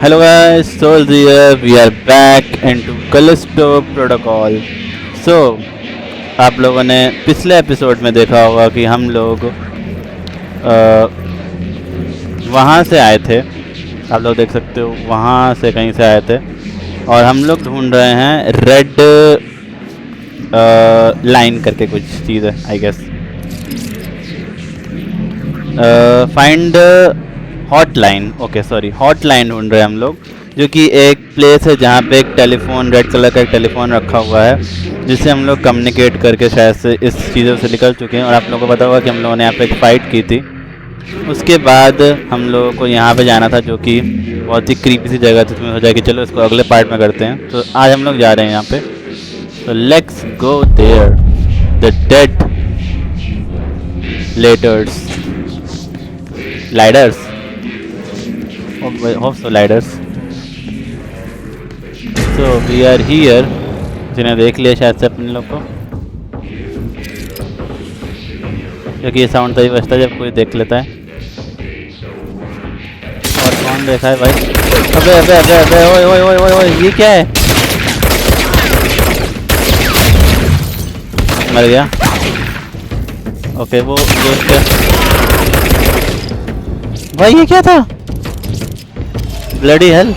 Hello guys, Soul here. We are back into Callisto Protocol. So, आप लोगों ने पिछले एपिसोड में देखा होगा कि हम लोग वहाँ से आए थे। आप लोग देख सकते हो वहाँ से कहीं से आए थे और हम लोग ढूंढ रहे हैं रेड लाइन करके कुछ चीज़ है I guess. Find hot line, okay sorry, hot line ढूंढ रहे हैं हम लोग, जो कि एक प्लेस है जहाँ पे एक टेलीफोन, रेड कलर का एक टेलीफोन रखा हुआ है जिससे हम लोग कम्युनिकेट करके शायद से इस चीज़ों से निकल चुके हैं। और आप लोगों को पता होगा कि हम लोगों ने यहाँ पे एक फ़ाइट की थी। उसके बाद हम लोगों को यहाँ पे जाना था, जो कि बहुत ही क्रीपी सी जगह थी। तुम्हें हो जाए कि चलो इसको अगले पार्ट में करते हैं। तो आज हम लोग जा रहे हैं यहाँ पे, तो let's go there, the dead letters ladders, hope so ladders. So we are here. जिन्हें देख लिया शायद से अपने लोग को, क्योंकि ये साउंड तभी बजता है जब कोई देख लेता है। और कौन देखा है भाई? अबे अबे अबे अबे, ओए ओए ओए ओए ओए, ये क्या है? मर गया। ओके वो क्या भाई, ये क्या था? Bloody hell.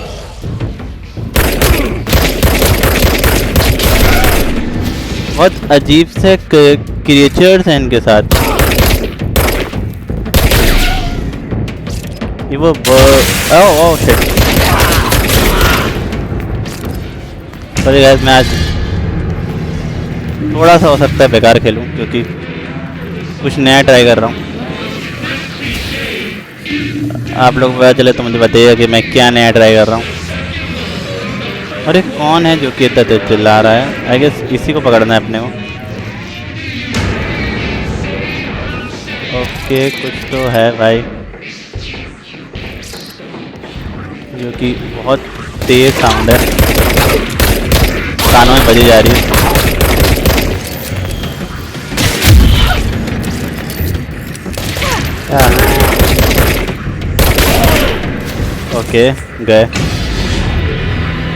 बहुत अजीब से क्रिएचर्स हैं इनके साथ। ये वो ओह शिट, सॉरी गाइस, मैं आज थोड़ा सा हो सकता है बेकार खेलूं, क्योंकि कुछ नया ट्राई कर रहा हूँ। आप लोग पता चले तो मुझे बताइएगा कि मैं क्या नया ट्राई कर रहा हूँ। अरे कौन है जो कि इतना तेज चिल्ला रहा है? आई गेस इसी को पकड़ना है अपने को। ओके कुछ तो है भाई, जो कि बहुत तेज साउंड है, कानों में बजी जा रही है। ओके गए,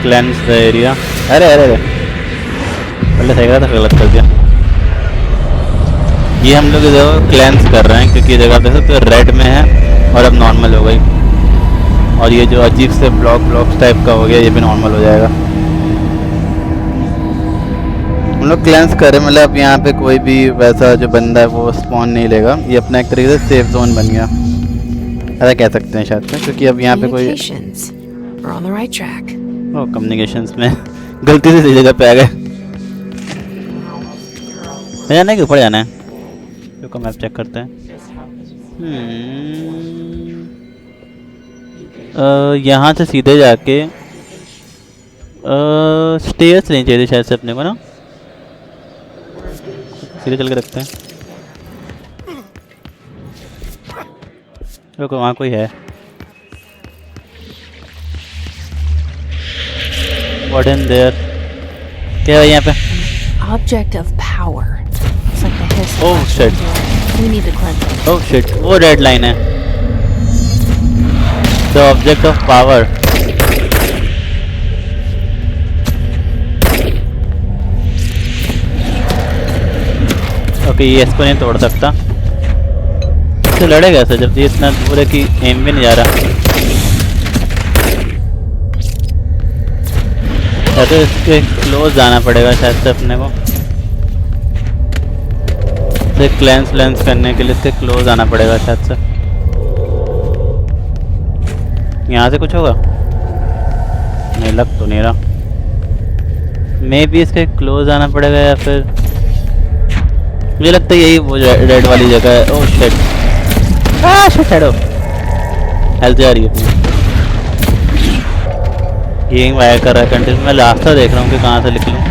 क्लेंस द एरिया। अरे अरे अरे, पहले सही करा था फिर गलत कर दिया। ये हम लोग इधर क्लेंस कर रहे हैं क्योंकि ये जगह देख सकते हो रेड में है और अब नॉर्मल हो गई। और ये जो अजीब से ब्लॉक्स टाइप का हो गया, ये भी नॉर्मल हो जाएगा। हम लोग क्लेंस कर रहे हैं, मतलब अब यहाँ पे कोई भी वैसा जो बंदा है वो स्पॉन नहीं लेगा। ये अपना एक तरीके से सेफ जोन बन गया, ऐसा कह सकते हैं शायद से, क्योंकि अब यहाँ पे कोई कम्युनिकेशंस में गलती से सही जगह पे आ गए। जाना है कि ऊपर जाना है? रुको मैप चेक करते हैं। यहाँ से सीधे जाके स्टेयर्स नहीं चाहिए शायद से अपने को ना, सीधे चल के रखते हैं। रुको वहाँ कोई है। What in there? क्या है यहाँ पे? Object of power. It's like the hiss. Oh shit. We need to cleanse it. Oh shit. वो रेड लाइन है। The object of power. Okay ये इसको नहीं तोड़ सकता। इससे लड़ेगा ऐसा जब ये इतना दूर है कि एम भी नहीं जा रहा। तो इसके क्लोज जाना पड़ेगा शायद से अपने को, तो क्लेंस करने के लिए इसके क्लोज आना पड़ेगा शायद से। यहाँ से कुछ होगा? नहीं लग तो नहीं रहा। मे बी इसके क्लोज आना पड़ेगा या फिर मुझे लगता है यही वो रेड वाली जगह है। ओह शिट, शिट हेडो, हेल्थ जा रही है अपनी। ये वायर कर रहा है कंटिन्यू। मैं रास्ता देख रहा हूँ कि कहाँ से निकलूँ।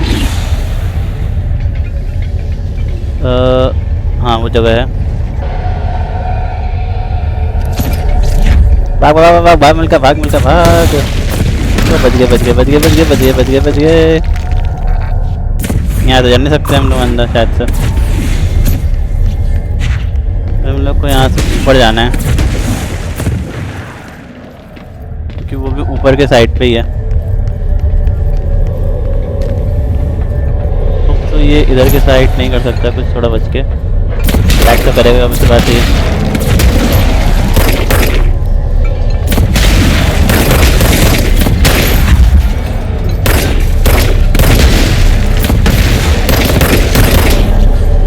हाँ वो जगह है। भाग भाग भाग भाग, मिलकर भाग, मिलकर भाग। तो बच गए बच गए बच गए बच गए बच गए बच गए बच गए। यहाँ तो जा नहीं सकते हम लोग अंदर शायद से। हम लोग को यहाँ से ऊपर जाना है। क्योंकि वो भी ऊपर के साइड पे ही है। तो ये इधर के साइड नहीं कर सकता कुछ, थोड़ा बच के बैक तो करेगा मुझसे बात ही।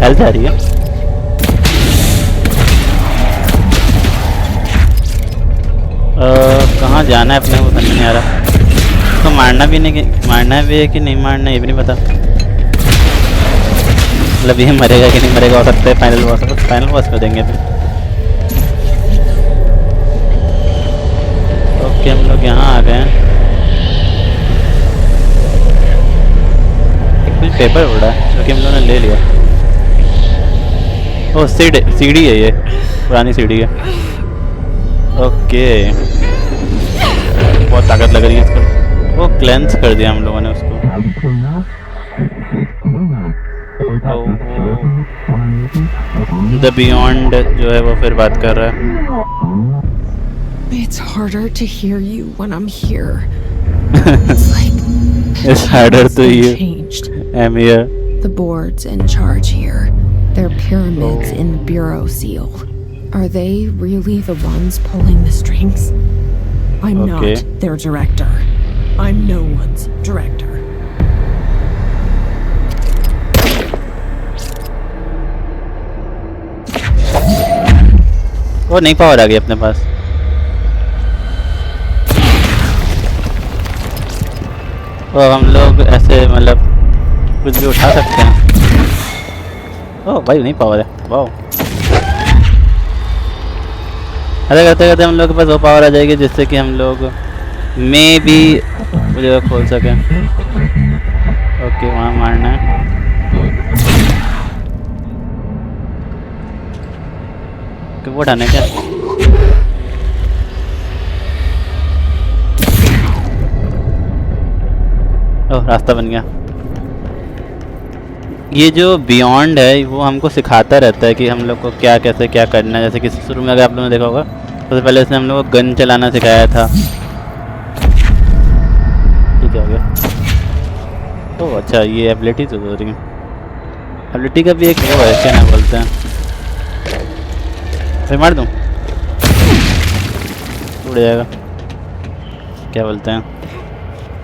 हेल्थ आ रही है। कहाँ जाना है अपने को समझ नहीं आ रहा। तो मारना भी नहीं, मारना भी है कि नहीं मारना ये भी नहीं पता। मतलब ये मरेगा कि नहीं मरेगा, हो सकता है फाइनल बॉस, फाइनल बॉस कर देंगे फिर। ओके हम लोग यहाँ आ गए हैं। कुछ पेपर उड़ा है जो कि हम लोगों ने ले लिया। ओह सीढ़ी है, ये पुरानी सीढ़ी है। ओके बहुत ताकत लग रही है इसको। वो क्लेंस कर दिया हम लोगों ने उसको। द बियॉन्ड जो है वो फिर बात कर रहा है। It's harder to hear you when I'm here. It's like It's harder to hear. changed. I'm here. The boards in charge here. They're pyramids in the bureau seal. Are they really the ones pulling the strings? I'm Okay. not their director. I'm no one's director. वो नहीं power आ गई अपने पास। और हम लोग ऐसे मतलब कुछ भी उठा सकते हैं। ओह भाई नहीं पावर है, वाह। ऐसा करते करते हम लोग के पास वो पावर आ जाएगी जिससे कि हम लोग मे भी वो जगह खोल सकें। ओके वहाँ मारना है। कि वो उठाना है क्या? ओह रास्ता बन गया। ये जो बियॉन्ड है वो हमको सिखाता रहता है कि हम लोग को क्या कैसे क्या करना है। जैसे कि शुरू में अगर आप लोगों ने देखा होगा सबसे पहले इसने हम लोग को गन चलाना सिखाया था। ठीक है हो गया। ओह अच्छा ये एबिलिटी तो हो रही है। एबिलिटी का भी एक वो है, क्या नाम बोलते हैं, फिर मार दूँ उड़ जाएगा। क्या बोलते हैं,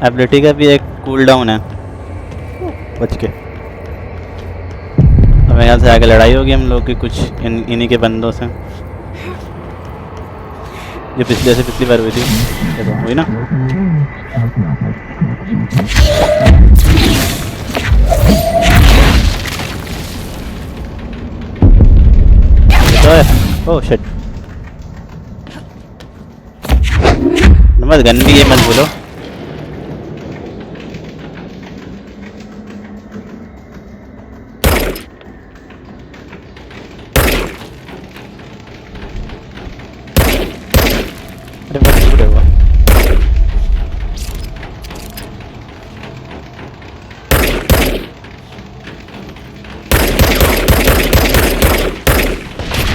एबिलिटी का भी एक कूल डाउन है। बच के तो मेरे ख्याल से आगे लड़ाई होगी हम लोग की कुछ इन्हीं के बंदों से जो पिछली बार हुई थी। तो हुई ना। ओह शिट, नंबर गन भी ये मत बोलो। अरे बस छूट है वो।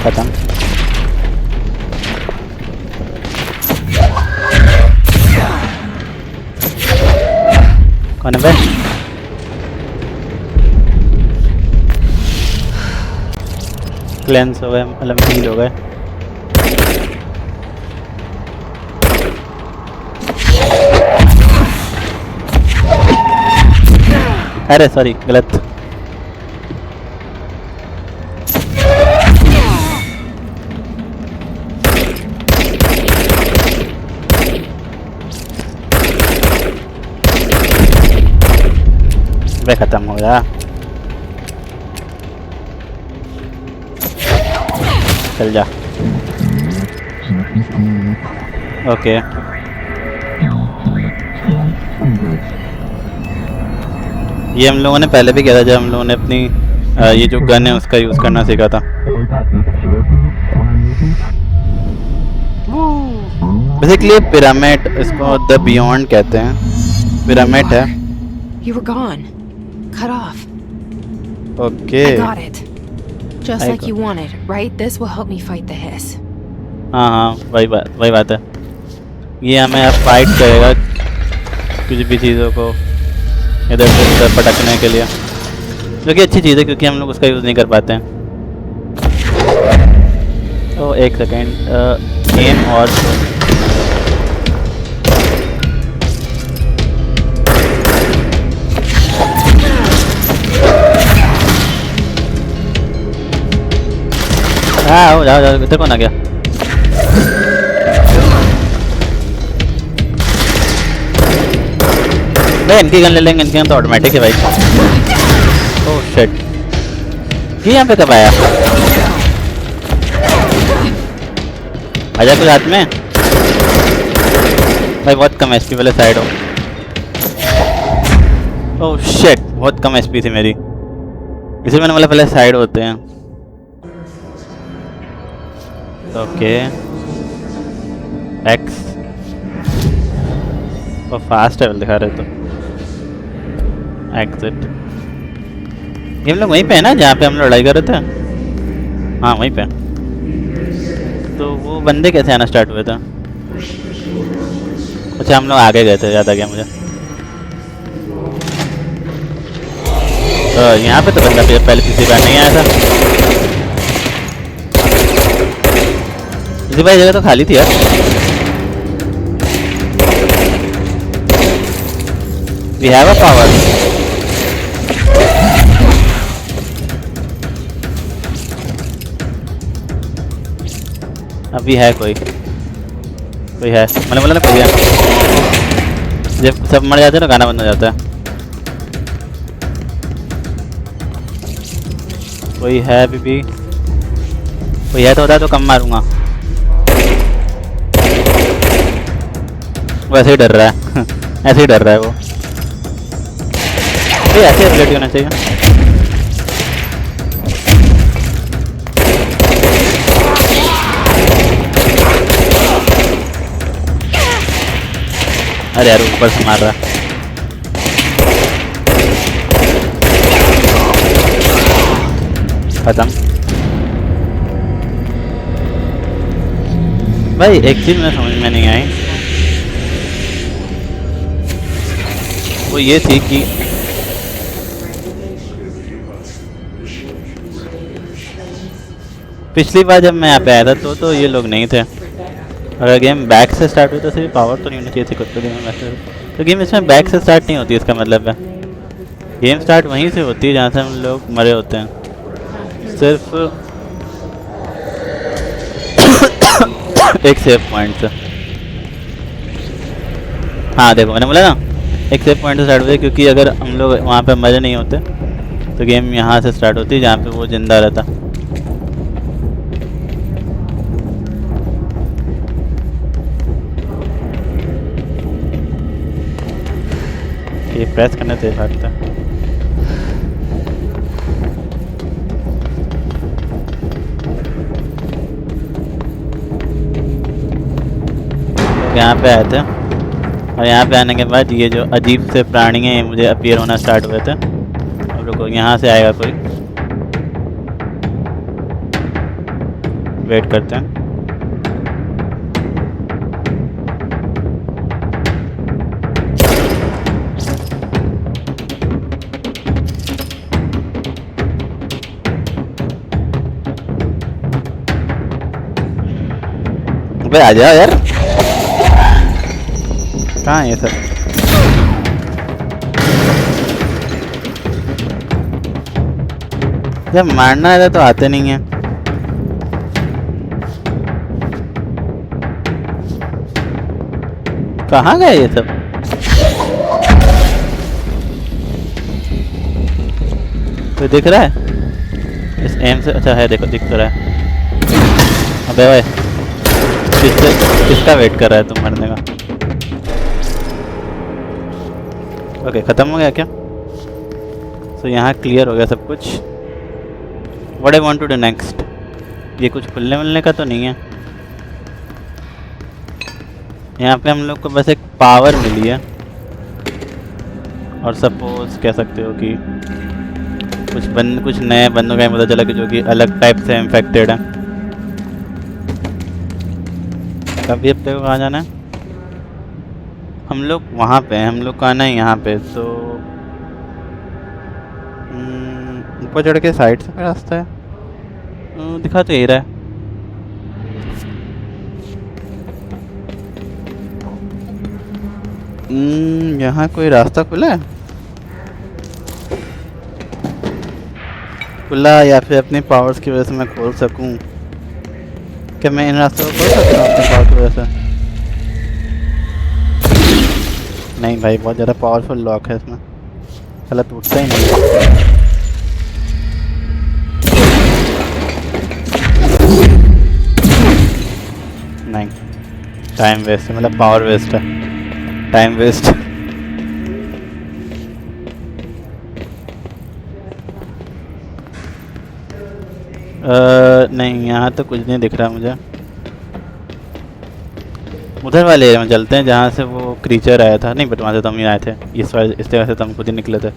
खत्म। कौन है बे? क्लेंस हो गए, मतलब हील हो गए। अरे सॉरी गलत। वे खत्म हो गया। चल जा। ओके ये हम लोगों ने पहले भी किया था जब हम लोगों ने अपनी ये जो गन है उसका यूज़ करना सीखा था। बेसिकली पिरामिड, इसको द बियॉन्ड कहते हैं। पिरामिड है। You were gone. Cut off. Okay I got it. Just I like got- you wanted, right? This will help me fight the hiss. हाँ हाँ वही बात है। ये हमें अब फाइट करेगा कुछ भी चीज़ों को इधर से उधर पटकने के लिए, जो कि अच्छी चीज़ है क्योंकि हम लोग उसका यूज़ नहीं कर पाते हैं। तो एक सेकेंड, गेम और हाँ हो जाओ जाओ, इधर कौन आ गया? भाई इनकी गन ले लेंगे, इनकी गन तो ऑटोमेटिक है भाई। ओह शिट, ये यहाँ पे कब आया? आजा कुछ हाथ में भाई, बहुत कम एचपी वाले साइड हो। ओह शिट, बहुत कम एचपी थी मेरी, इसलिए मैंने बोला पहले साइड होते हैं। ओके एक्स और फास्ट ट्रैवल दिखा रहे तो एग्जिट। ये हम लोग वहीं पे है ना जहाँ पे हम लोग लड़ाई कर रहे थे? हाँ वहीं पे। तो वो बंदे कैसे आना स्टार्ट हुए थे? अच्छा हम लोग आगे गए थे, याद आ गया मुझे। तो यहाँ पे तो बंदा पहले किसी बार नहीं आया था। इसी भाई जगह तो खाली थी यार। We have a power. अभी है कोई है, मैंने बोला ना कोई है। जब सब मर जाते हैं ना गाना बंद हो जाता है। कोई है अभी भी? कोई है तो होता है तो कम मारूंगा। वैसे ही डर रहा है ऐसे ही डर रहा है वो। तो ऐसे एबिलिटी होना चाहिए। अरे यार ऊपर से मार रहा। खत्म भाई। एक चीज मैं समझ में नहीं आई, वो ये थी कि पिछली बार जब मैं यहाँ पे आया था तो ये लोग नहीं थे। अगर गेम बैक से स्टार्ट हुई तो सिर्फ पावर तो नहीं होनी चाहिए थी कुछ तो गेम में। तो गेम इसमें बैक से स्टार्ट नहीं होती, इसका मतलब है गेम स्टार्ट वहीं से होती है जहाँ से हम लोग मरे होते हैं। सिर्फ एक सेव पॉइंट से। हाँ देखो मैंने बोला ना एक सेव पॉइंट से स्टार्ट होती है, क्योंकि अगर हम लोग वहाँ पे मरे नहीं होते तो गेम यहाँ से स्टार्ट होती है जहाँ पे वो जिंदा रहता। ये प्रेस करने से भागता है। यहाँ पे आए थे और यहाँ पे आने के बाद ये जो अजीब से प्राणी हैं ये मुझे अपीयर होना स्टार्ट हुए थे। अब रुको यहाँ से आएगा कोई, वेट करते हैं। अबे आ जाओ यार, कहाँ है ये सब? जब मारना है तो आते नहीं है। कहाँ गए ये सब? कोई दिख रहा है इस एम से? अच्छा है, देखो दिख तो रहा है। अबे भाई किसका वेट कर रहा है तुम मरने का? ओके ख़त्म हो गया क्या? तो यहाँ क्लियर हो गया सब कुछ। What I want to do next? ये कुछ खुलने मिलने का तो नहीं है। यहाँ पे हम लोग को बस एक पावर मिली है और सपोज कह सकते हो कि कुछ नए बंदों का पता चला कि जो कि अलग टाइप से इन्फेक्टेड है। कभी अब तक कहाँ जाना है? हम लोग वहाँ पे हैं, हम लोग का आना है यहाँ पे, तो ऊपर चढ़ के साइड से कोई रास्ता है? दिखा तो यही रहा है। यहाँ कोई रास्ता खुला है? खुला, या फिर अपनी पावर्स की वजह से मैं खोल सकूं? क्या मैं इन रास्तों को खोल सकता हूँ अपनी पावर की वजह से? नहीं भाई, बहुत ज़्यादा पावरफुल लॉक है इसमें, साला टूटता ही नहीं। नहीं, टाइम वेस्ट है, मतलब पावर वेस्ट है, टाइम वेस्ट। नहीं, यहाँ तो कुछ नहीं दिख रहा मुझे। उधर वाले एरिया में चलते हैं जहाँ से वो क्रीचर आया था। नहीं, बट वहाँ से तो हम ही आए थे, इस जगह से तो हम खुद ही निकले थे।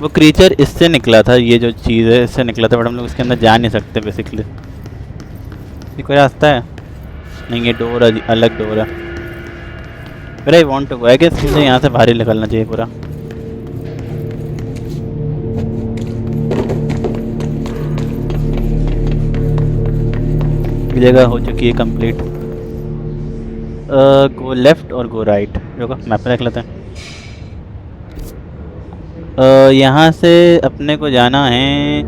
वो क्रीचर इससे निकला था, ये जो चीज़ है इससे निकला था, बट हम लोग इसके अंदर जा नहीं सकते बेसिकली। ये कोई रास्ता है? नहीं, ये डोर अलग डोर है। But I want to go, I guess मुझे यहाँ से बाहर ही निकलना चाहिए पूरा। ये जगह हो चुकी है कंप्लीट। गो लेफ्ट और गो राइट, रुको मैप पे देख लेते हैं। यहाँ से अपने को जाना है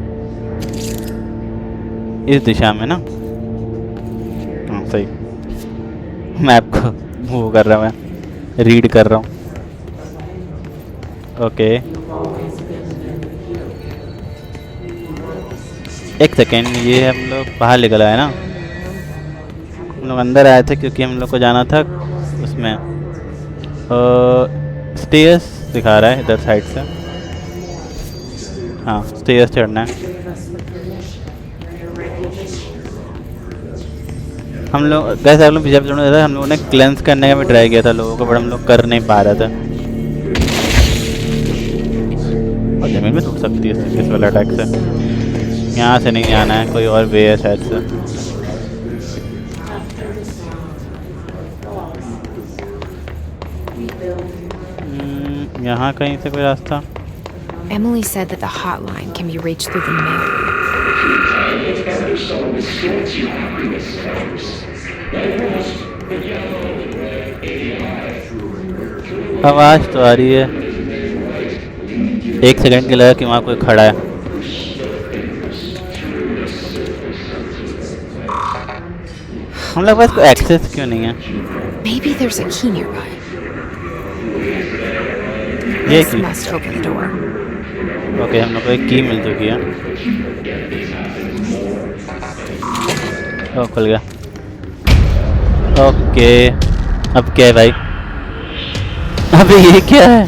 इस दिशा में ना? हाँ सही, मैप को मूव कर रहा हूँ मैं, रीड कर रहा हूँ। ओके, एक सेकेंड, ये हम लोग बाहर निकल आए ना? हम लोग अंदर आए थे क्योंकि हम लोग को जाना था उसमें। स्टेयर्स दिखा रहा है इधर साइड से। हाँ, स्टेयर्स चढ़ना है। हम लोग गैस आप लोग पीछे चढ़ना था, हम लोगों ने क्लेंस करने का भी ट्राई किया था लोगों को, बट हम लोग कर नहीं पा रहे थे। और जमीन में टूट सकती है इस वाला अटैक से। यहाँ से नहीं जाना है, कोई और वे है शायद से। यहाँ कहीं से कोई रास्ता? Emily said that the hotline can be reached through the mail. आवाज तो आ रही है, एक सेकंड के लगा कि वहाँ कोई खड़ा है। हम लोग पास कोई एक्सेस क्यों नहीं है? Maybe there's a key nearby. ये This की? must open the door. Okay, हम लोग को एक की मिल चुकी है। ओह, खुल गया। ओके, अब क्या है भाई? अबे ये क्या है?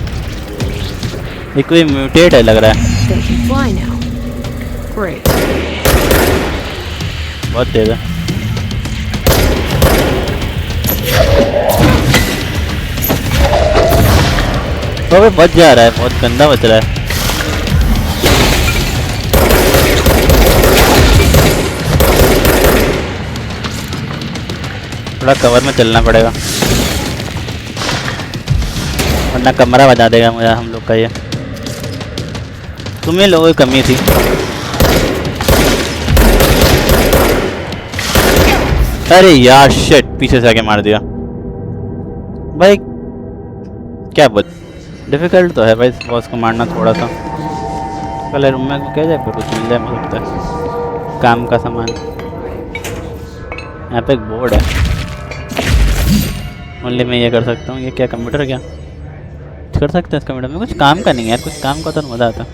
ये कोई म्यूटेट है लग रहा है। They can fly now. Great. बहुत तेज है। अबे बच जा रहा है, बहुत गंदा बच रहा है। थोड़ा कवर में चलना पड़ेगा वरना कमरा बजा देगा मुझे हम लोग का ये। तुम्हें लोगों की कमी थी। अरे यार शिट, पीछे से आके मार दिया भाई। क्या बोल, डिफिकल्ट तो है भाई बॉस को मारना थोड़ा सा। पहले रूम में क्या जाए, कुछ मिल जाए मुझे लगता है काम का सामान। यहाँ पे एक बोर्ड है, ओनली मैं ये कर सकता हूँ। ये क्या कंप्यूटर क्या कर सकते हैं इस कंप्यूटर में? कुछ काम का नहीं है यार, कुछ काम का तो मज़ा आता।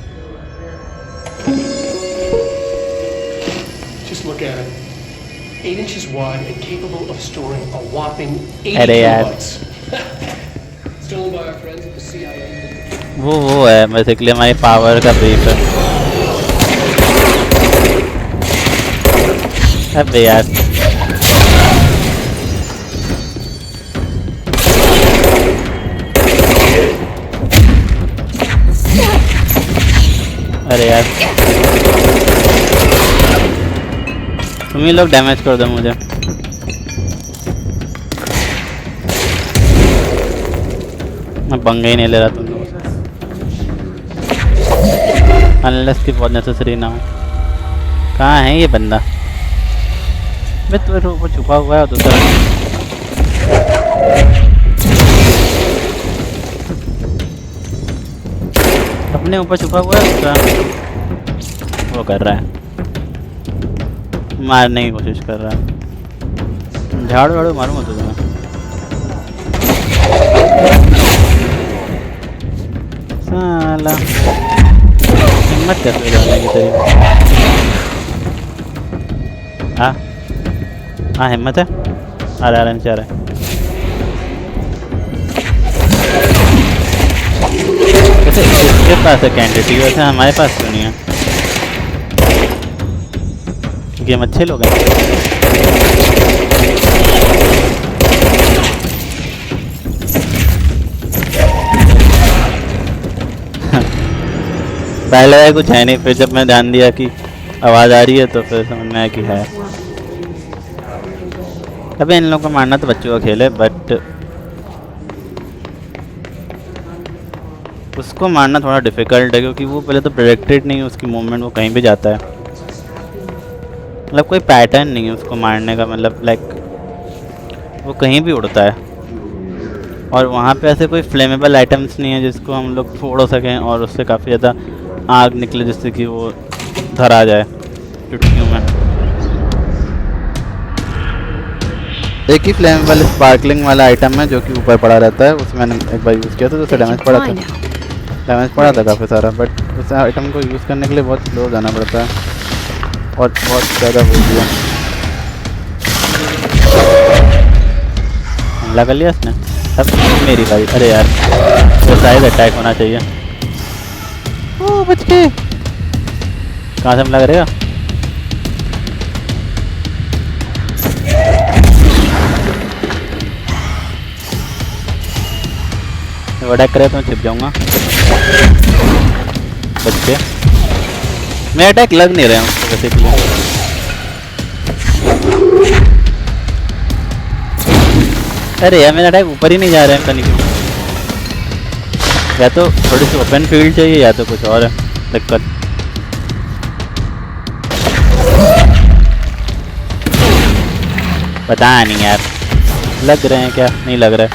Just look at it. 8 inches wide and capable of storing a whopping 80 अरे यार, kilobytes. Stolen by our friends at the CIA. वो है बेसिकली हमारी पावर का ब्रीफ है। अबे यार, अरे यार तुम ही लोग डैमेज कर दो मुझे। मैं पंगा ही नहीं ले रहा तुम लोगों से, अनलेस की बहुत नेसेसरी ना हो। कहाँ है ये बंदा? मैं तो ऊपर छुपा हुआ है दूसरा। अपने ऊपर छुपा हुआ है दूसरा, वो कर रहा है, मारने की कोशिश कर रहा है। झाड़ू झाड़ू मारूंगा तुझे मैं। साला हिम्मत कैसे जाने की तेरी? हाँ हाँ हिम्मत है। आ रहा है नीचे आ रहा है। वैसे इसके पास है कैंडिडेट, वैसे हमारे पास क्यों नहीं है? क्योंकि हम अच्छे लोग हैं। पहले कुछ है नहीं, फिर जब मैं ध्यान दिया कि आवाज़ आ रही है तो फिर समझ में आया कि है। अबे इन लोगों को मारना तो बच्चों का खेल है, बट उसको मारना थोड़ा डिफ़िकल्ट है क्योंकि वो पहले तो प्रेडिक्टेड नहीं है उसकी मूवमेंट, वो कहीं भी जाता है। मतलब कोई पैटर्न नहीं है उसको मारने का, मतलब लाइक वो कहीं भी उड़ता है। और वहाँ पे ऐसे कोई फ्लेमेबल आइटम्स नहीं है जिसको हम लोग फोड़ सकें और उससे काफ़ी ज़्यादा आग निकले जिससे कि वो धरा जाए चुटकियों में। एक ही फ्लेमेबल स्पार्कलिंग वाला आइटम है जो कि ऊपर पड़ा रहता है, उसमें मैंने एक बार यूज़ किया था तो उससे डैमेज पड़ा था काफ़ी सारा, बट उस आइटम को यूज़ करने के लिए बहुत स्लो जाना पड़ता है और बहुत ज़्यादा हो गया। हमला कर लिया इसने, अब मेरी बारी। अरे यार तो शायद अटैक होना चाहिए। ओ बच गए। कहाँ से हमला करेगा? वो अटैक करे तो मैं छिप जाऊंगा। बच के मेरे अटैक लग नहीं रहे हैं उसको वैसे के लिए। अरे यार मेरा अटैक ऊपर ही नहीं जा रहे हैं, पता नहीं क्यों। या तो थोड़ी सी ओपन फील्ड चाहिए या तो कुछ और है दिक्कत। पता नहीं यार, लग रहे हैं क्या नहीं लग रहा है।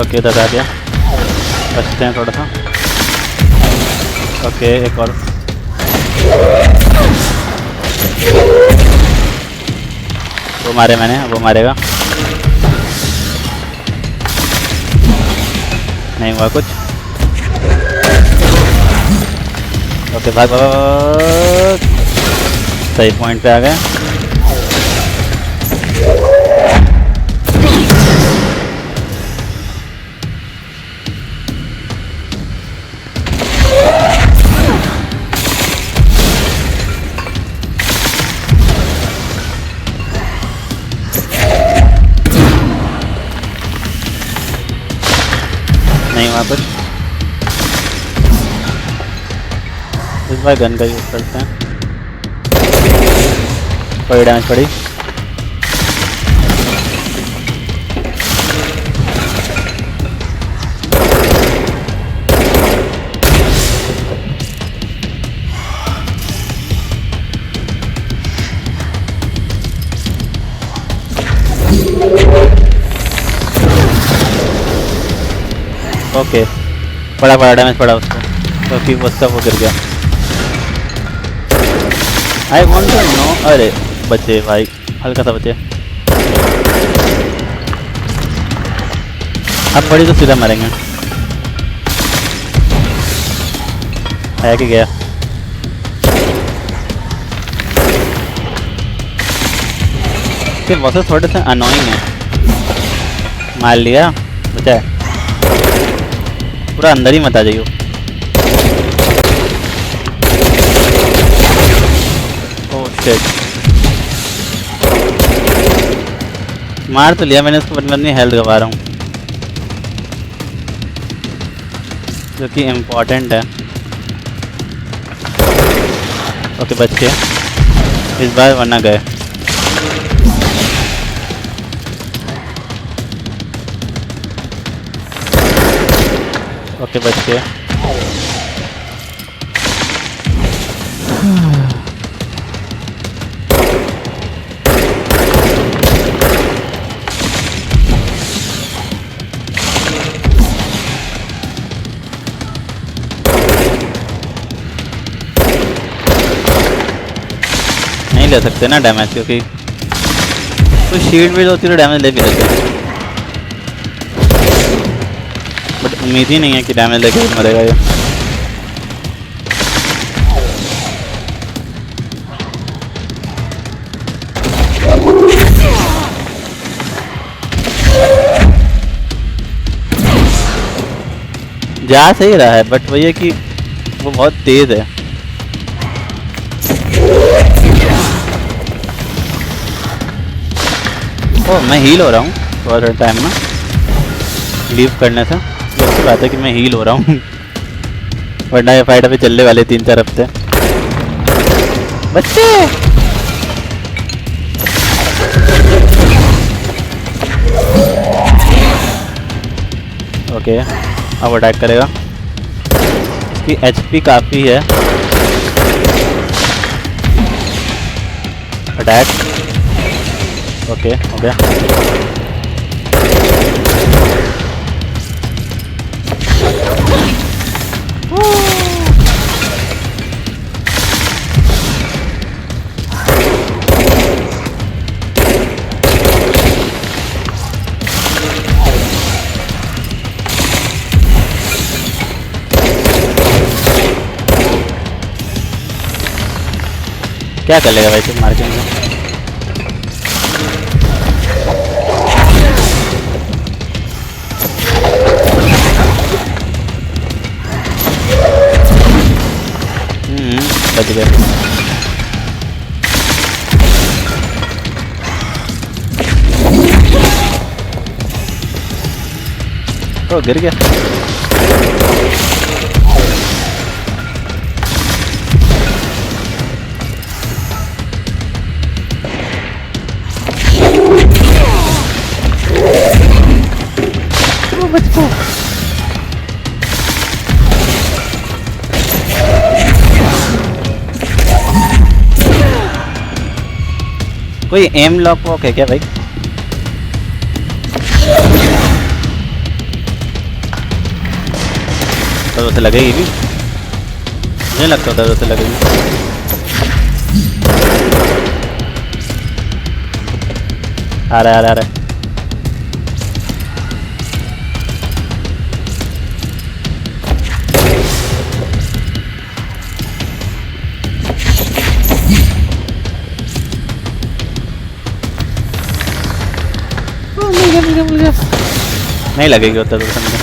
ओके बता दिया, बचते हैं थोड़ा सा। ओके एक और। वो मारे मैंने, वो मारेगा। नहीं हुआ कुछ। ओके भाग भाग, सही पॉइंट पे आ गए। नहीं हुआ कुछ। इस बार गन का यूज़ करते हैं। कोई डैमेज पड़ी। ओके बड़ा डैमेज पड़ा उसको क्योंकि वो उसका वो गिर गया। I want to know. अरे बचे भाई, हल्का सा बचे। अब बड़ी तो सीधा मरेंगे। है कि गया? फिर बॉसेस थोड़े से अनोइंग है। मार लिया, बचा है। पूरा अंदर ही मत आ जाइयो। ओह शिट, मार तो लिया मैंने उसको, बट मैं अपनी हेल्थ गवा रहा हूँ जो कि इम्पोर्टेंट है। ओके बच के इस बार, वरना गए। ओके बच गए। नहीं ले सकते ना डैमेज, क्योंकि कोई शील्ड भी होती तो डैमेज ले भी लेते, बट उम्मीद ही नहीं है कि डैमेज लेके भी मरेगा ये। जा सही रहा है, बट वही है कि वो बहुत तेज है। ओ मैं हील हो रहा हूँ थोड़ा टाइम ना लीव करने से। अच्छी बात है कि मैं हील हो रहा हूँ, वरना ये फाइट अभी चलने वाले 3-4 हफ्ते। बच्चे ओके अब अटैक करेगा। इसकी एचपी काफ़ी है। अटैक ओके हो गया। क्या कर लेगा भाई तुम मार्केट में? बच गए। तो गिर गया। कोई एम लॉक वॉक है क्या भाई? तो उसे लगेगी भी, मुझे लगता था उसे लगेगी। आ रहा है आ रहा है। नहीं लगेगी होता तो समझे।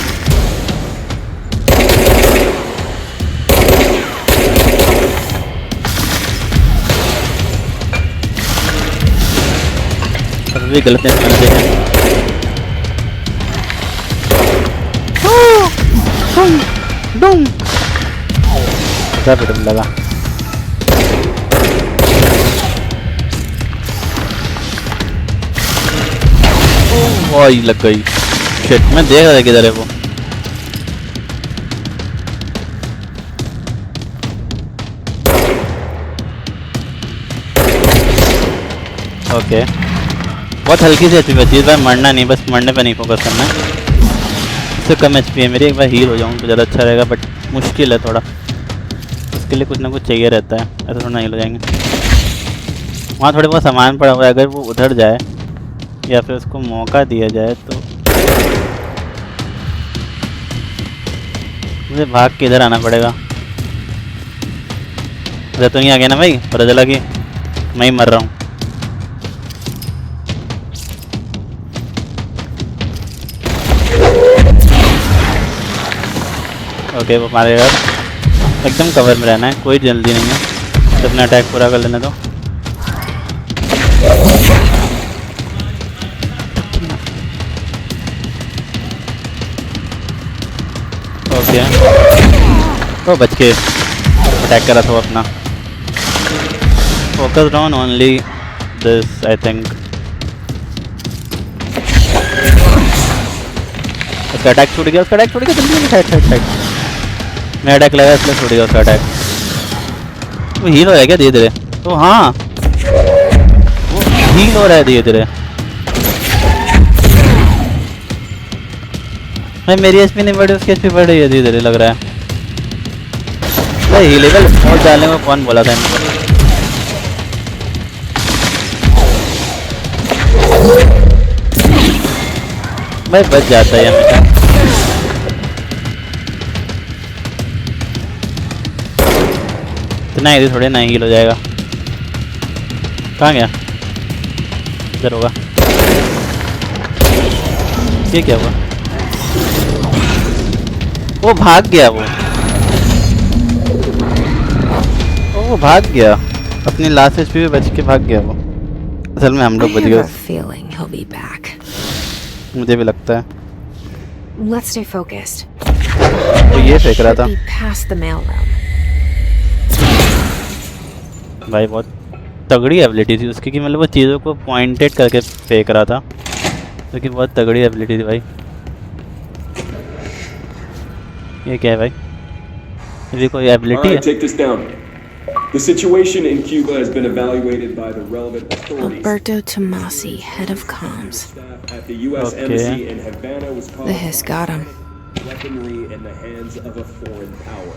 भी गलत समझते हैं। लगा वही लग गई। शिट मैं देख रहा था किधर है वो। ओके बहुत हल्की सी एचपी बची है, इस बार मरना नहीं, बस मरने पे नहीं फोकस करना है। इससे कम एचपी है मेरी, एक बार हील हो जाऊँ तो ज़्यादा अच्छा रहेगा, बट मुश्किल है थोड़ा। इसके लिए कुछ ना कुछ चाहिए रहता है, ऐसा थोड़ा हील हो जाएंगे। वहाँ थोड़े बहुत सामान पड़ा हुआ है, अगर वो उधर जाए या फिर उसको मौका दिया जाए तो मुझे भाग के इधर आना पड़ेगा। अच्छा तो नहीं आ गया ना भाई, पता चला कि मैं ही मर रहा हूँ। ओके वो मारेगा, एकदम कवर में रहना है, कोई जल्दी नहीं है, अपना अटैक पूरा कर लेने दो। ओके तो बच के अटैक करा था वो अपना। Focus on only this I think. उसका अटैक छूट गया, उसका अटैक छूट गया, जल्दी जल्दी साइड साइड साइड। मेरा अटैक लगा इसलिए छूट गया उसका अटैक। वो हील हो रहा है क्या धीरे धीरे? तो हाँ वो हील हो रहा है धीरे धीरे। भाई मेरी एचपी नहीं बढ़ी, उसकी एचपी बढ़ रही है धीरे धीरे लग रहा है। भाई हीलेबल बहुत डालने को कौन बोला था इनको? भाई बच जाता है हमेशा। इतना ही थोड़े ना हील हो जाएगा। कहाँ गया? इधर होगा। ये क्या हुआ? वो भाग गया वो भाग गया अपनी लास्ट एचपी पे बच के भाग गया वो। असल में हम लोग बच गए। feeling he'll be back. मुझे भी लगता है। Let's stay focused. तो ये फेंक रहा था Should be past the mailroom. भाई, बहुत तगड़ी एबिलिटी थी उसकी कि मतलब वो चीज़ों को पॉइंटेड करके फेंक रहा था, जो कि बहुत तगड़ी एबिलिटी थी भाई। ये क्या है भाई? ये कोई एबिलिटी है? Take this down. The situation in Cuba has been evaluated by the relevant authorities. Alberto Tomasi, head of comms. Staff at the U.S. Embassy in Havana was caught The Hiss got him. weaponry in the hands of a foreign power.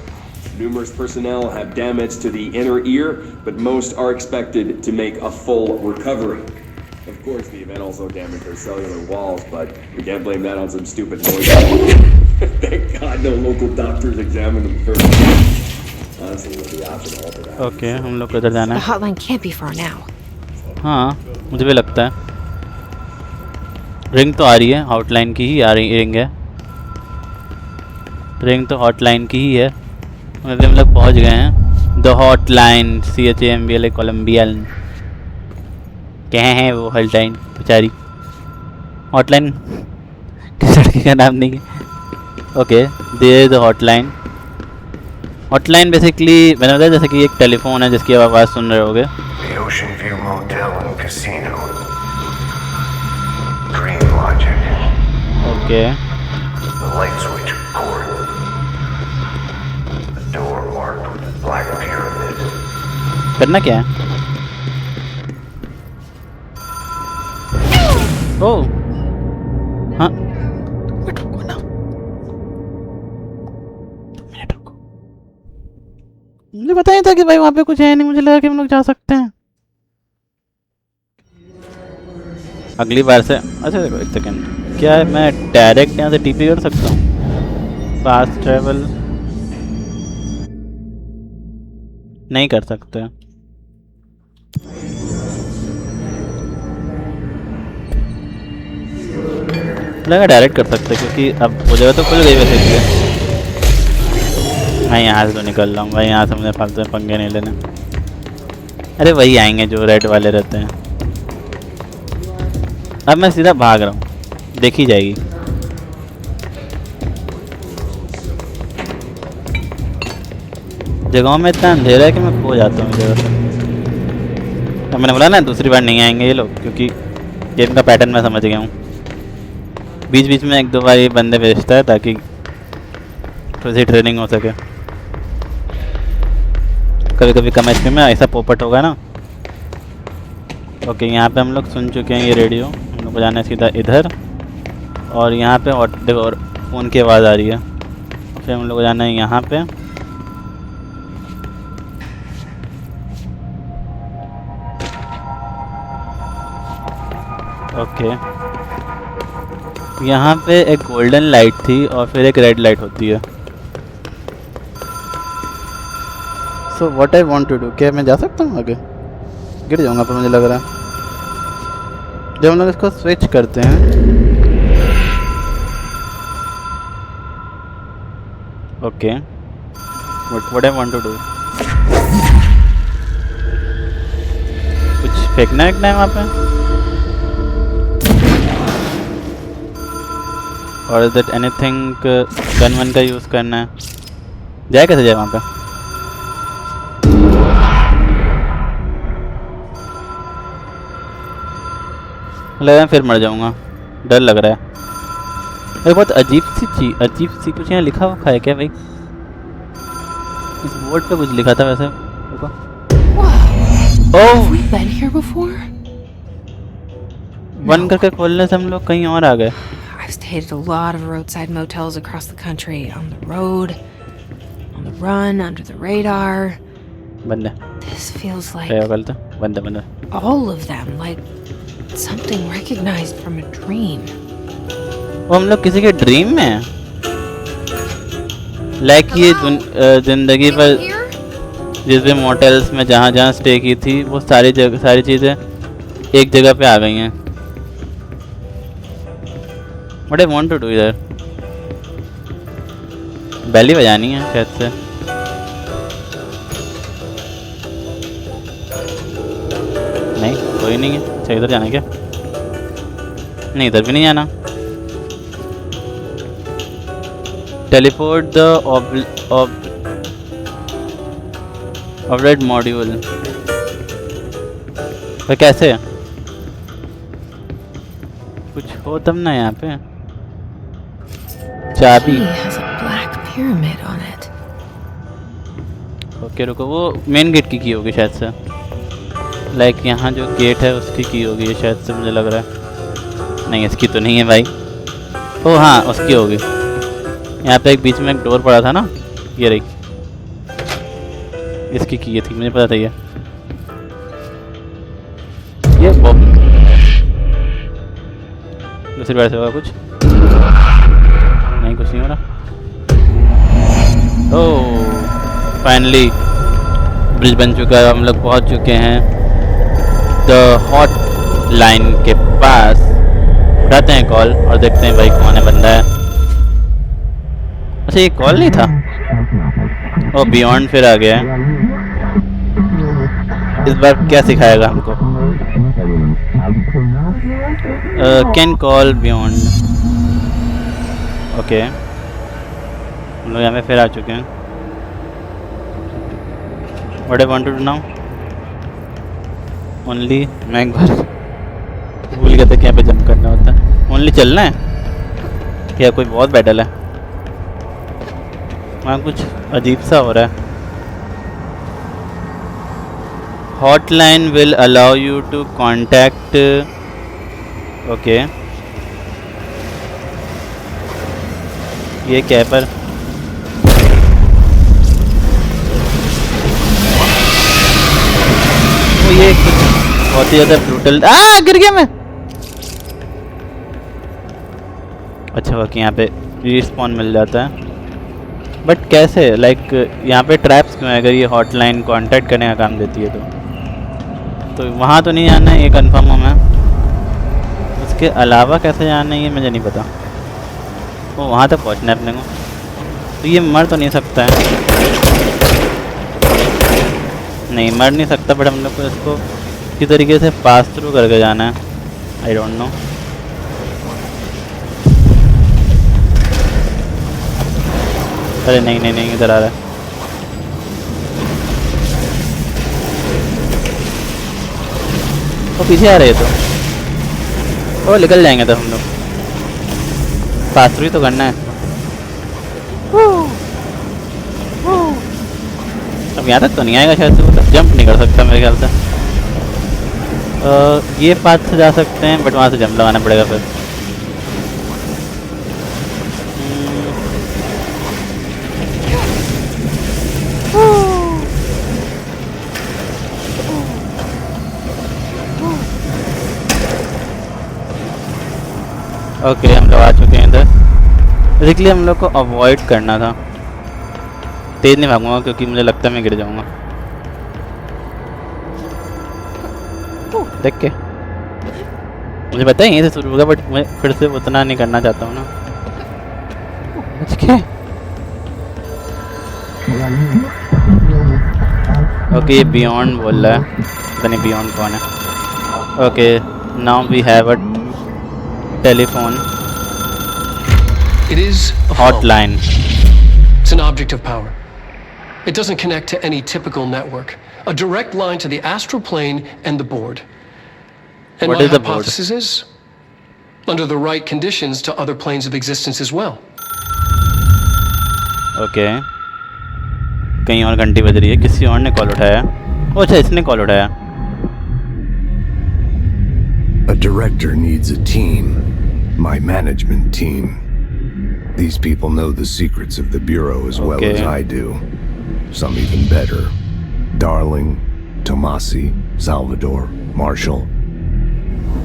Numerous personnel have damage to the inner ear, but most are expected to make a full recovery. Of course, the event also damaged their cellular walls, but we can't blame that on some stupid noise. Thank God no local doctors examined them first. Honestly, with the option to alter that. Okay, हम लोग को इधर जाना The है। hotline can't be far now. हाँ मुझे भी लगता है। रिंग तो आ रही है, आउटलाइन की ही आ रही रिंग है। रिंग तो हॉटलाइन की ही है। अभी हम लोग पहुँच गए हैं। The hotline CHAMBLA Columbian. क्या है वो हॉटलाइन बेचारी? हॉटलाइन किस लड़की का नाम नहीं है। Okay, there the hotline. Hotline basically मैंने बताया जैसे कि एक टेलीफोन है जिसकी आप आवाज़ सुन रहे होगे। The Ocean View Motel and Casino. Dream Logic. Okay The light switch cord. The door marked with the black pyramid. करना क्या है? ओह हाँ, रुको ना, 2 मिनट रुको। मुझे पता नहीं था कि भाई वहाँ पे कुछ है नहीं, मुझे लगा कि हम लोग जा सकते हैं। अगली बार से अच्छा देखो एक सेकेंड, क्या है मैं डायरेक्ट यहाँ से TP कर सकता हूँ? फास्ट ट्रैवल नहीं कर सकते। लगा डायरेक्ट कर सकते क्योंकि अब वो जगह तो खुल गई वैसे ही। मैं यहाँ से तो निकल रहा हूँ भाई, यहाँ से मुझे फालतू में पंगे नहीं लेने। अरे वही आएंगे जो रेड वाले रहते हैं। अब मैं सीधा भाग रहा हूँ, देखी जाएगी। जगहों में इतना अंधेरा है कि मैं खो जाता हूँ जगह से। अब मैंने बोला ना दूसरी बार नहीं आएंगे ये लोग, क्योंकि गेम का पैटर्न मैं समझ गया हूँ। बीच बीच में 1-2 बार ये बंदे भेजता है ताकि थोड़ी सी ट्रेनिंग हो सके। कभी कभी कम एचपी में ऐसा पोपट होगा ना। ओके, यहाँ पे हम लोग सुन चुके हैं ये रेडियो। हम लोग को जाना है सीधा इधर, और यहाँ पे और फ़ोन की आवाज़ आ रही है। फिर हम लोग को जाना है यहाँ पे। ओके, यहाँ पे एक गोल्डन लाइट थी और फिर एक रेड लाइट होती है। So what I want to do, क्या मैं जा सकता हूँ आगे? गिर जाऊँगा पर मुझे लग रहा है। जब हम लोग इसको स्विच करते हैं, okay what I want to do, कुछ फेंकना है वहाँ पे, और is that anything gun one का यूज़ करना है? जाए कैसे जाए वहाँ पे? लग रहा है फिर मर जाऊंगा, डर लग रहा है। ये बहुत अजीब सी कुछ यहाँ लिखा हुआ है क्या भाई? इस बोर्ड पे कुछ लिखा था वैसे। रुको। ओह, Have we been here before? बंद करके खोलने से हम लोग कहीं और आ गए। I've stayed at a lot of roadside motels across the country, on the road, on the run, under the radar. बंद है, This feels like क्या गलत है? बंद है। all of them, like something recognized from a dream. वो हम लोग किसी के ड्रीम में हैं। लाइक ये जिंदगी पर जिस भी मोटेल्स में जहाँ जहाँ स्टे की थी वो सारी चीज़ें एक जगह पे आ गई हैं। What I want to do इधर बैली बजानी है शायद से। नहीं, कोई नहीं है। अच्छा, इधर जाना है क्या? नहीं, इधर भी नहीं जाना। Teleport the object module. तो कैसे? कुछ हो तब ना यहाँ पे। चाबी। He has a black pyramid on it. Okay रुको, वो मेन गेट की होगी शायद से। लाइक यहाँ जो गेट है उसकी की होगी ये शायद से, मुझे लग रहा है। नहीं, इसकी तो नहीं है भाई। ओ हाँ, उसकी होगी। यहाँ पे एक बीच में एक डोर पड़ा था ना, ये रही। इसकी की थी, मुझे पता था ये दूसरी बार से होगा कुछ। नहीं, कुछ नहीं हो रहा। ओह, फाइनली ब्रिज बन चुका है। हम लोग पहुँच चुके हैं द हॉट लाइन के पास। उठाते हैं कॉल और देखते हैं भाई कौन है बंदा है। अच्छा, ये कॉल नहीं था। ओ, बियॉन्ड फिर आ गया है। इस बार क्या सिखाएगा हमको? Can call beyond. ओके, हम लोग यहाँ पे फिर आ चुके हैं। What I want to do now? Only, मैं एक बार भूल गया था कि यहाँ पे जंप करना होता है। ओनली चलना है क्या? कोई बहुत बैटल है वहाँ, कुछ अजीब सा हो रहा है। Hotline will allow you to contact. Okay, ये क्या है पर? तो ये कुछ बहुत ही ज़्यादा ब्रूटल। गिर गया मैं। अच्छा, बाकी यहाँ पे रिस्पॉन मिल जाता है, बट कैसे? लाइक यहाँ पे ट्रैप्स क्यों है? अगर ये हॉटलाइन कांटेक्ट करने का काम देती है तो वहाँ तो नहीं जाना है, ये कंफर्म हूँ मैं। उसके अलावा कैसे जाना है ये मुझे नहीं पता। वो वहाँ तक पहुँचना है अपने को, तो ये मर तो नहीं सकता है। नहीं, मर नहीं सकता, बट हम लोग को इसको किसी तरीके से पास थ्रू करके जाना है। I don't know. अरे नहीं नहीं नहीं, इधर आ रहा है। वो पीछे आ रहे तो वो निकल जाएंगे तो हम लोग। पास थ्रू ही तो करना है। अब यहाँ तक तो नहीं आएगा शायद से, वो जंप नहीं कर सकता मेरे ख्याल से। ये पाथ से जा सकते हैं, बट वहाँ से जंप लगाना पड़ेगा फिर। ओके, हम लोग आ चुके हैं इधर। बेसिकली हम लोग को अवॉइड करना था। तेज़ नहीं भागूंगा क्योंकि मुझे लगता है मैं गिर जाऊंगा। देख के मुझे पता है यहीं से शुरू होगा, बट मैं फिर से उतना नहीं करना चाहता हूँ ना। ओके, ये बियॉन्ड बोल रहा है, पता नहीं बियॉन्ड कौन है। Okay, now we have a telephone. It is a hotline. phone. It's an object of power. It doesn't connect to any typical network. A direct line to the astral plane and the board. And What my is the board? hypothesis is under the right conditions to other planes of existence as well. Okay, कहीं और घंटी बज रही है, किसी और ने call उठाया। अच्छा, इसने कॉल उठाया। A director needs a team. My management team. These people know the secrets of the Bureau as well as I do. Some even better. Darling, Tomasi, Salvador, Marshall.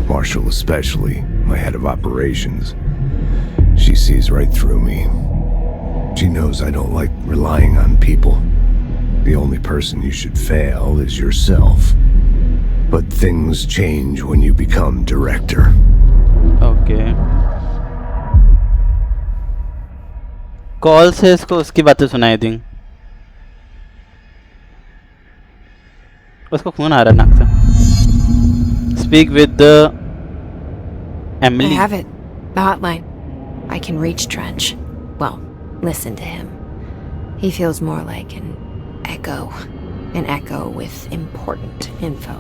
Marshall especially, my head of operations. She sees right through me. She knows I don't like relying on people. The only person you should fail is yourself. But things change when you become director. Okay, call से इसको उसकी बातें सुनाई थी। उसको खून आ रहा नाक से। Speak with I Emily. have it. The hotline. I can reach Trench. Well, listen to him. He feels more like an echo. An echo with important info.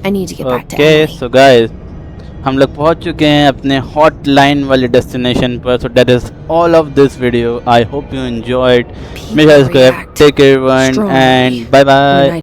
I need to get back to okay, Emily. So guys, हम लोग पहुंच चुके हैं अपने hotline वाले destination पर। So that is all of this video. I hope you enjoyed. Make sure to subscribe, take care everyone, and bye bye.